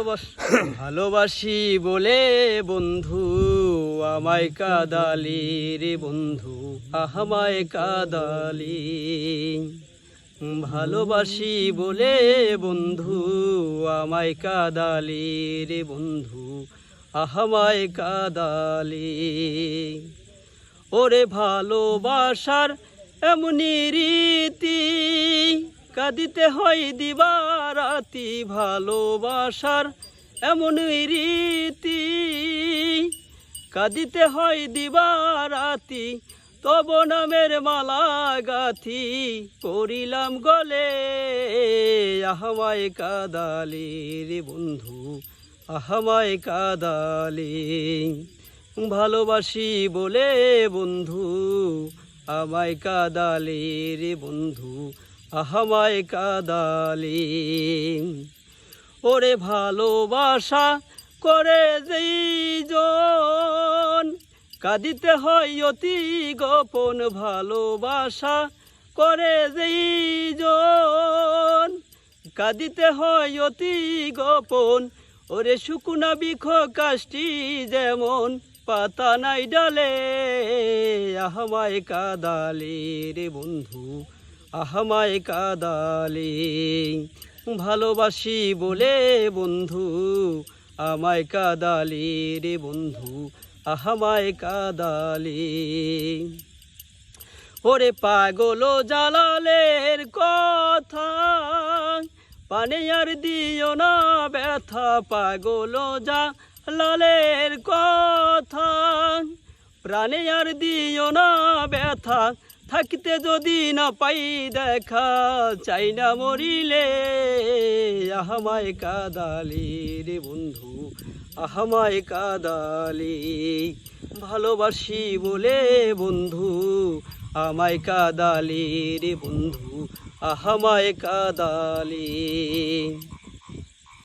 ভালোবাসি বলে বন্ধু আমায় কাদালি রে বন্ধু আমায় কাদালি। ভালোবাসি বলে বন্ধু আমায় কাদালি রে বন্ধু আমায় কাদালি। ওরে ভালোবাসার এমনি রীতি কাঁদিতে হয় দিবারাতি। ভালোবাসার এমন রীতি কাঁদিতে হয় দিবারাতি। তব নামের মালা গাথি করিলাম গলে আমায় কাদালি রে বন্ধু আমায় কাদালি। ভালোবাসি বলে বন্ধু আমায় কাদালি রে বন্ধু আমায় কাদালি। ওরে ভালোবাসা করে যেই জন কাঁদিতে হয় অতি গোপন। ভালোবাসা করে যেই জন কাঁদিতে হয় অতি গোপন। ওরে শুকনা বৃক্ষ কাষ্টি যেমন পাতা নাই ডালে আমায় কাদালি রে বন্ধু আমায় কাদালি। ভালোবাসি বলে বন্ধু আমায় কাদালি রে বন্ধু আমায় কাদালি। ওরে পাগল জালালের কথা পানে আর দিও না ব্যথা। পাগল জালালের কথা প্রাণে আর দিও না ব্যথা। থাকতে যদি না পাই দেখা চাই না মরিলে আমায় কাদালি রে বন্ধু আমায় কাদালি। ভালোবাসি বলে বন্ধু আমায় কাদালি রে বন্ধু আমায় কাদালি।